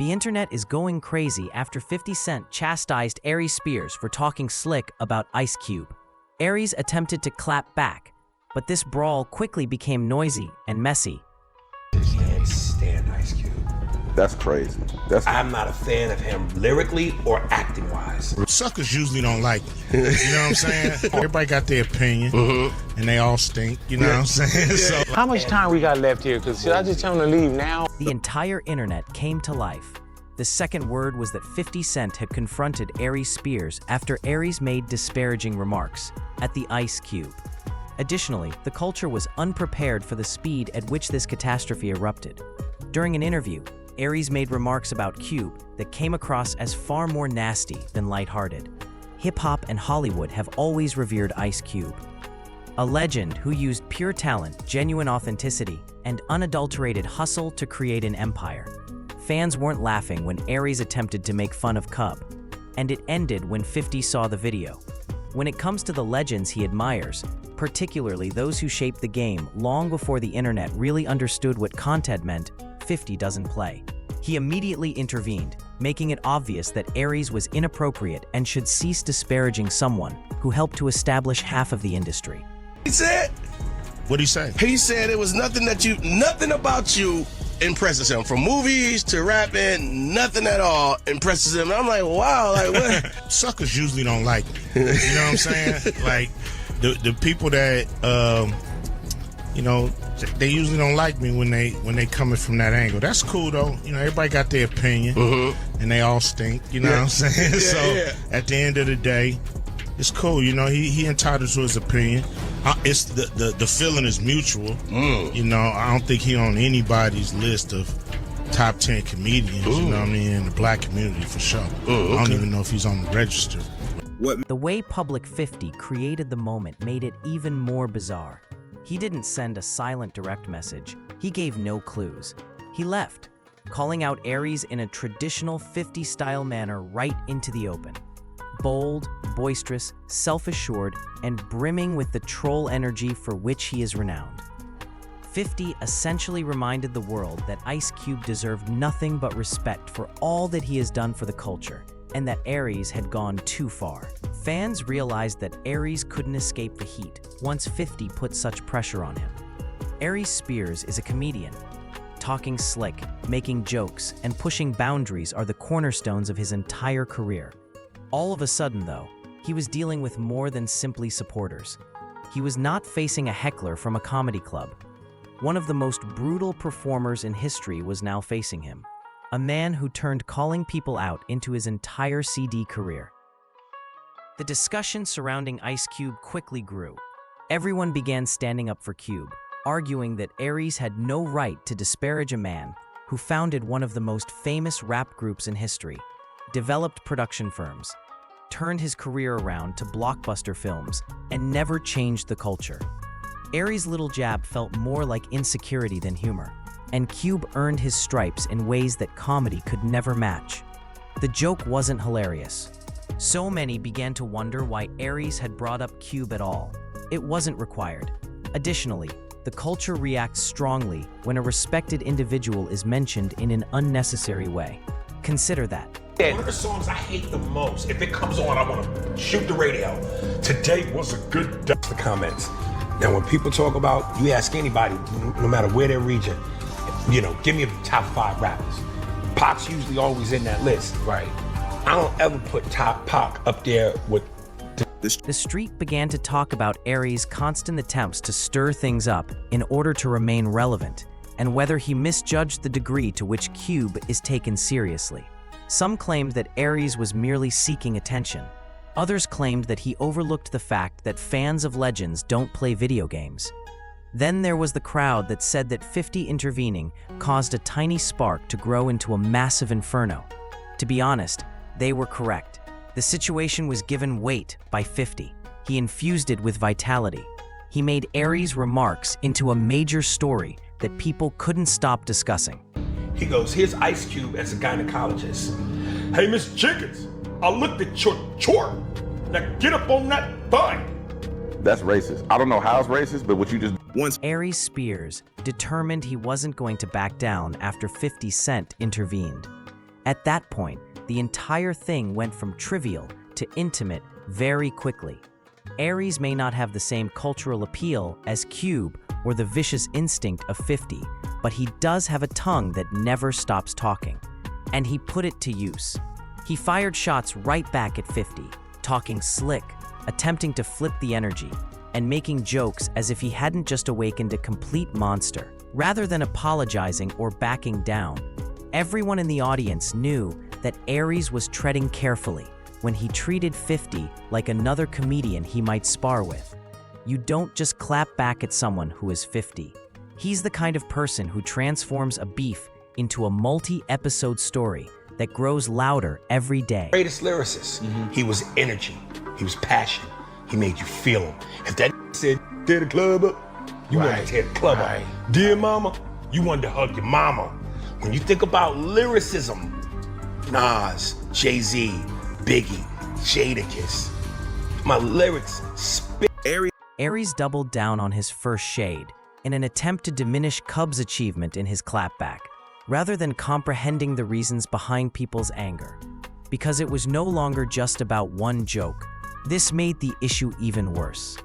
The internet is going crazy after 50 Cent chastised Aries Spears for talking slick about Ice Cube. Aries attempted to clap back, but this brawl quickly became noisy and messy. Can't stand Ice Cube. That's crazy. I'm not a fan of him lyrically or acting wise. Suckers usually don't like me. You know what I'm saying? Everybody got their opinion, and they all stink. You know what I'm saying? So, how much time we got left here? Because should I just tell him to leave now? The entire internet came to life. The second word was that 50 Cent had confronted Aries Spears after Aries made disparaging remarks at the Ice Cube. Additionally, the culture was unprepared for the speed at which this catastrophe erupted. During an interview, Aries made remarks about Cube that came across as far more nasty than lighthearted. Hip-hop and Hollywood have always revered Ice Cube, a legend who used pure talent, genuine authenticity, and unadulterated hustle to create an empire. Fans weren't laughing when Aries attempted to make fun of Cub, and it ended when 50 saw the video. When it comes to the legends he admires, particularly those who shaped the game long before the internet really understood what content meant, 50 doesn't play. He immediately intervened, making it obvious that Aries was inappropriate and should cease disparaging someone who helped to establish half of the industry. He said? what'd he say? He said it was nothing about you impresses him. From movies to rapping, nothing at all impresses him. I'm like, wow, like what? Suckers usually don't like me. You know what I'm saying? Like the people that you know, they usually don't like me when they coming from that angle. That's cool though. You know, everybody got their opinion, and they all stink. You know what I'm saying? At the end of the day, it's cool. You know, he entitled to his opinion. It's the feeling is mutual. You know, I don't think he on anybody's list of top 10 comedians. You know what I mean? In the black community for sure. I don't even know if he's on the register. The way Public 50 created the moment made it even more bizarre. He didn't send a silent direct message. He gave no clues. He left, calling out Aries in a traditional 50-style manner right into the open. Bold, boisterous, self-assured, and brimming with the troll energy for which he is renowned. 50 essentially reminded the world that Ice Cube deserved nothing but respect for all that he has done for the culture, and that Aries had gone too far. Fans realized that Aries couldn't escape the heat once 50 put such pressure on him. Aries Spears is a comedian. Talking slick, making jokes, and pushing boundaries are the cornerstones of his entire career. All of a sudden, though, he was dealing with more than simply supporters. He was not facing a heckler from a comedy club. One of the most brutal performers in history was now facing him. A man who turned calling people out into his entire CD career. The discussion surrounding Ice Cube quickly grew. Everyone began standing up for Cube, arguing that Aries had no right to disparage a man who founded one of the most famous rap groups in history, developed production firms, turned his career around to blockbuster films, and never changed the culture. Aries' little jab felt more like insecurity than humor, and Cube earned his stripes in ways that comedy could never match. The joke wasn't hilarious. So many began to wonder why Aries had brought up Cube at all. It wasn't required. Additionally, the culture reacts strongly when a respected individual is mentioned in an unnecessary way. Consider that. One of the songs I hate the most, if it comes on, I want to shoot the radio. Today was a good day. The comments. Now, when people talk about, you ask anybody, no matter where their region, you know, give me a top 5 rappers. Pac's usually always in that list, right? I don't ever put Pac up there with. The street began to talk about Aries' constant attempts to stir things up in order to remain relevant, and whether he misjudged the degree to which Cube is taken seriously. Some claimed that Aries was merely seeking attention. Others claimed that he overlooked the fact that fans of legends don't play video games. Then there was the crowd that said that 50 intervening caused a tiny spark to grow into a massive inferno. To be honest, they were correct. The situation was given weight by 50. He infused it with vitality. He made Aries' remarks into a major story that people couldn't stop discussing. He goes, here's Ice Cube as a gynecologist. Hey, Miss Jenkins, I looked at your chart. Now get up on that thigh. That's racist. I don't know how it's racist, but what you just... Aries Spears, determined he wasn't going to back down after 50 Cent intervened. At that point, the entire thing went from trivial to intimate very quickly. Aries may not have the same cultural appeal as Cube or the vicious instinct of 50, but he does have a tongue that never stops talking. And he put it to use. He fired shots right back at 50, talking slick, attempting to flip the energy, and making jokes as if he hadn't just awakened a complete monster. Rather than apologizing or backing down, everyone in the audience knew that Aries was treading carefully when he treated 50 like another comedian he might spar with. You don't just clap back at someone who is 50. He's the kind of person who transforms a beef into a multi-episode story that grows louder every day. Greatest lyricist. He was energy. He was passion. He made you feel him. If that said, tear the club up, you wanted to tear the club up. Dear mama, you wanted to hug your mama. When you think about lyricism, Nas, Jay-Z, Biggie, Jadakiss, my lyrics spit. Aries doubled down on his first shade in an attempt to diminish Cub's achievement in his clapback, rather than comprehending the reasons behind people's anger. Because it was no longer just about one joke, this made the issue even worse.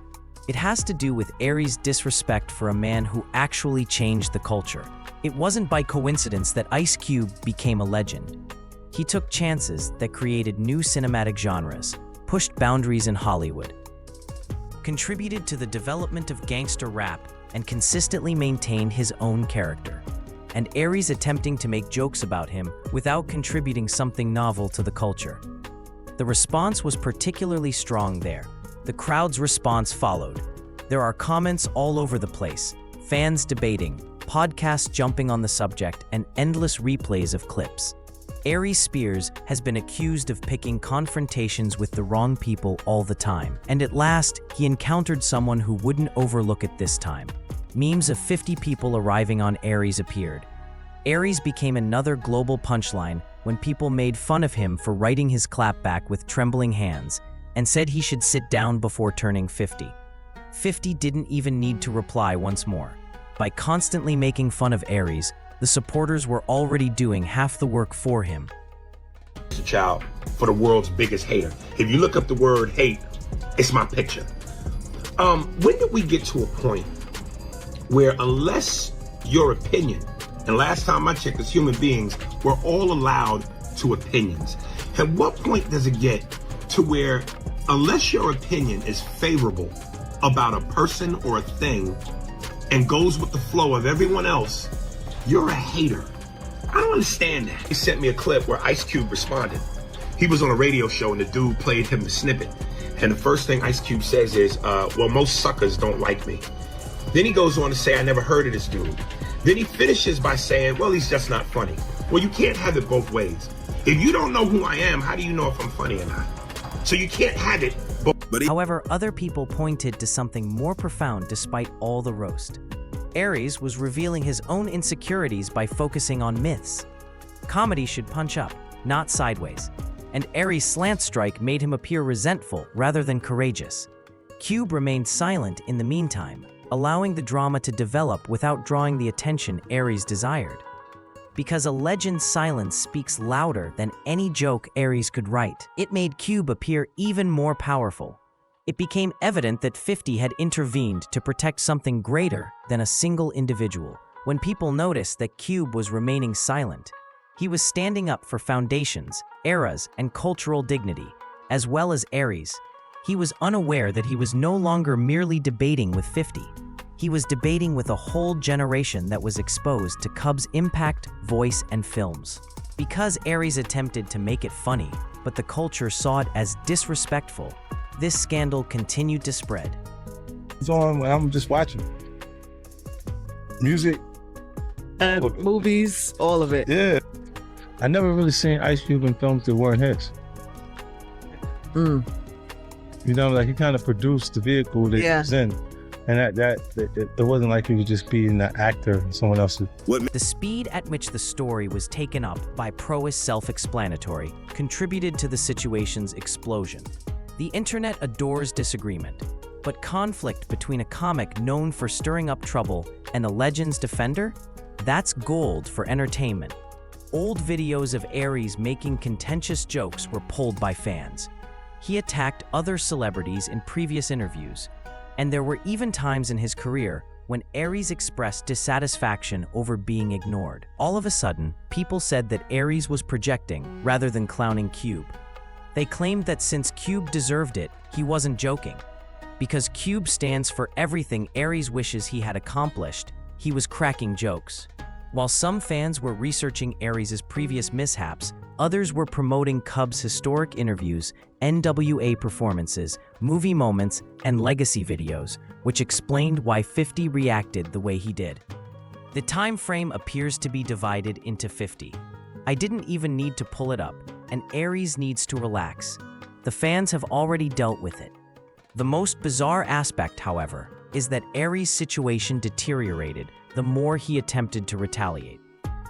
It has to do with Aries' disrespect for a man who actually changed the culture. It wasn't by coincidence that Ice Cube became a legend. He took chances that created new cinematic genres, pushed boundaries in Hollywood, contributed to the development of gangster rap, and consistently maintained his own character. And Aries attempting to make jokes about him without contributing something novel to the culture. The response was particularly strong there. The crowd's response followed. There are comments all over the place, fans debating, podcasts jumping on the subject, and endless replays of clips. Aries Spears has been accused of picking confrontations with the wrong people all the time, and at last, he encountered someone who wouldn't overlook it this time. Memes of 50 people arriving on Aries appeared. Aries became another global punchline when people made fun of him for writing his clapback with trembling hands and said he should sit down before turning 50. 50 didn't even need to reply once more. By constantly making fun of Aries, the supporters were already doing half the work for him. A child for the world's biggest hater. If you look up the word hate, it's my picture. When did we get to a point where unless your opinion, and last time I checked as human beings, we're all allowed to opinions. At what point does it get to where unless your opinion is favorable about a person or a thing and goes with the flow of everyone else, you're a hater? I don't understand that. He sent me a clip where Ice Cube responded. He was on a radio show and the dude played him the snippet. And the first thing Ice Cube says is, well, most suckers don't like me. Then he goes on to say, I never heard of this dude. Then he finishes by saying, well, he's just not funny. Well, you can't have it both ways. If you don't know who I am, how do you know if I'm funny or not? So you can't have it both. However, other people pointed to something more profound despite all the roast. Aries was revealing his own insecurities by focusing on myths. Comedy should punch up, not sideways. And Aries' slant strike made him appear resentful rather than courageous. Cube remained silent in the meantime, allowing the drama to develop without drawing the attention Aries desired. Because a legend's silence speaks louder than any joke Aries could write, it made Cube appear even more powerful. It became evident that 50 had intervened to protect something greater than a single individual. When people noticed that Cube was remaining silent, he was standing up for foundations, eras, and cultural dignity, as well as Aries. He was unaware that he was no longer merely debating with 50. He was debating with a whole generation that was exposed to Cub's impact, voice, and films. Because Aries attempted to make it funny, but the culture saw it as disrespectful, this scandal continued to spread. It's on when I'm just watching. Music. Movies, all of it. Yeah. I never really seen Ice Cube in films that weren't his. You know, like he kind of produced the vehicle that he was in. And it wasn't like he was just being an actor in someone else's. The speed at which the story was taken up by prose self-explanatory contributed to the situation's explosion. The internet adores disagreement, but conflict between a comic known for stirring up trouble and a legend's defender? That's gold for entertainment. Old videos of Aries making contentious jokes were pulled by fans. He attacked other celebrities in previous interviews, and there were even times in his career when Aries expressed dissatisfaction over being ignored. All of a sudden, people said that Aries was projecting rather than clowning Cube. They claimed that since Cube deserved it, he wasn't joking. Because Cube stands for everything Aries wishes he had accomplished, he was cracking jokes. While some fans were researching Aries' previous mishaps, others were promoting Cub's historic interviews, NWA performances, movie moments, and legacy videos, which explained why 50 reacted the way he did. The time frame appears to be divided into 50. I didn't even need to pull it up, and Aries needs to relax. The fans have already dealt with it. The most bizarre aspect, however, is that Aries' situation deteriorated the more he attempted to retaliate.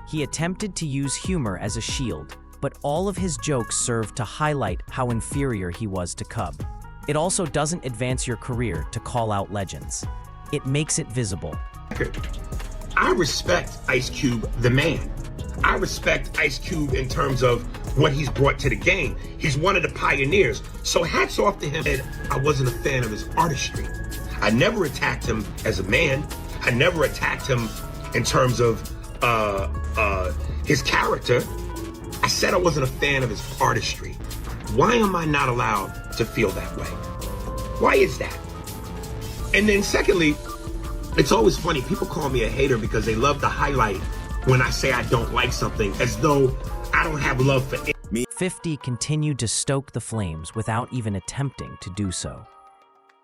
He attempted to use humor as a shield, but all of his jokes served to highlight how inferior he was to Cub. It also doesn't advance your career to call out legends. It makes it visible. I respect Ice Cube, the man. I respect Ice Cube in terms of what he's brought to the game. He's one of the pioneers. So hats off to him. And I wasn't a fan of his artistry. I never attacked him as a man. I never attacked him in terms of his character. I said I wasn't a fan of his artistry. Why am I not allowed to feel that way? Why is that? And then secondly, it's always funny. People call me a hater because they love to highlight when I say I don't like something, as though I don't have love for it. 50 continued to stoke the flames without even attempting to do so.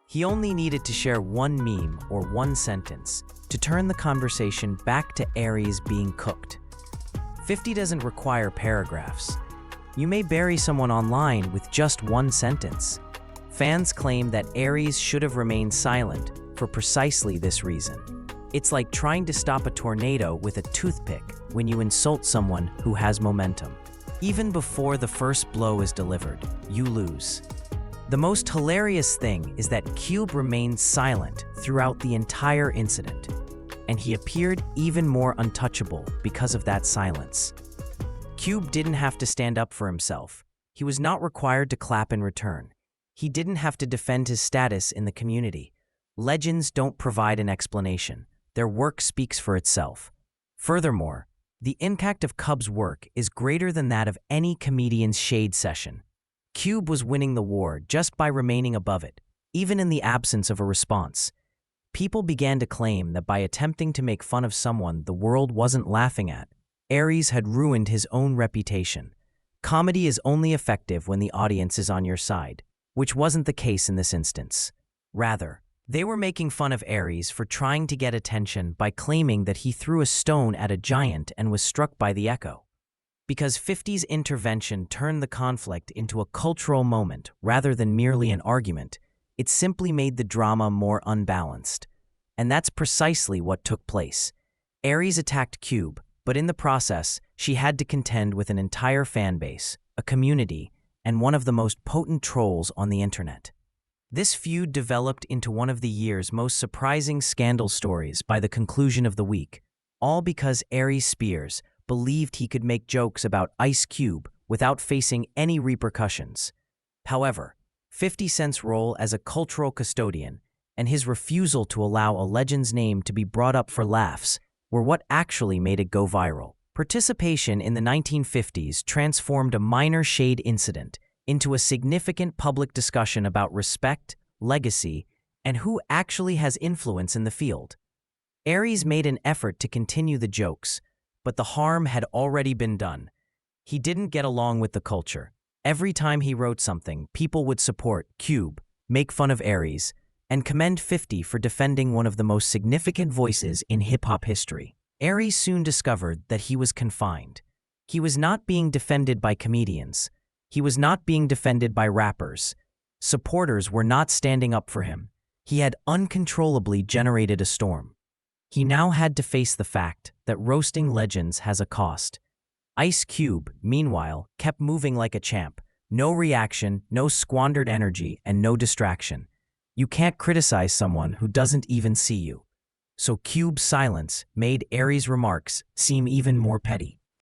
He only needed to share one meme or one sentence to turn the conversation back to Aries being cooked. 50 doesn't require paragraphs. You may bury someone online with just one sentence. Fans claim that Aries should have remained silent for precisely this reason. It's like trying to stop a tornado with a toothpick when you insult someone who has momentum. Even before the first blow is delivered, you lose. The most hilarious thing is that Cube remained silent throughout the entire incident, and he appeared even more untouchable because of that silence. Cube didn't have to stand up for himself. He was not required to clap in return. He didn't have to defend his status in the community. Legends don't provide an explanation. Their work speaks for itself. Furthermore, the impact of Cub's work is greater than that of any comedian's shade session. Cube was winning the war just by remaining above it, even in the absence of a response. People began to claim that by attempting to make fun of someone the world wasn't laughing at, Aries had ruined his own reputation. Comedy is only effective when the audience is on your side, which wasn't the case in this instance. Rather, they were making fun of Aries for trying to get attention by claiming that he threw a stone at a giant and was struck by the echo. Because 50's intervention turned the conflict into a cultural moment rather than merely an argument, it simply made the drama more unbalanced. And that's precisely what took place. Aries attacked Cube, but in the process, she had to contend with an entire fan base, a community, and one of the most potent trolls on the internet. This feud developed into one of the year's most surprising scandal stories by the conclusion of the week, all because Aries Spears believed he could make jokes about Ice Cube without facing any repercussions. However, 50 Cent's role as a cultural custodian and his refusal to allow a legend's name to be brought up for laughs were what actually made it go viral. Participation in the 1950s transformed a minor shade incident into a significant public discussion about respect, legacy, and who actually has influence in the field. Aries made an effort to continue the jokes, but the harm had already been done. He didn't get along with the culture. Every time he wrote something, people would support Cube, make fun of Aries, and commend 50 for defending one of the most significant voices in hip-hop history. Aries soon discovered that he was confined. He was not being defended by comedians. He was not being defended by rappers. Supporters were not standing up for him. He had uncontrollably generated a storm. He now had to face the fact that roasting legends has a cost. Ice Cube, meanwhile, kept moving like a champ. No reaction, no squandered energy, and no distraction. You can't criticize someone who doesn't even see you. So Cube's silence made Aries' remarks seem even more petty.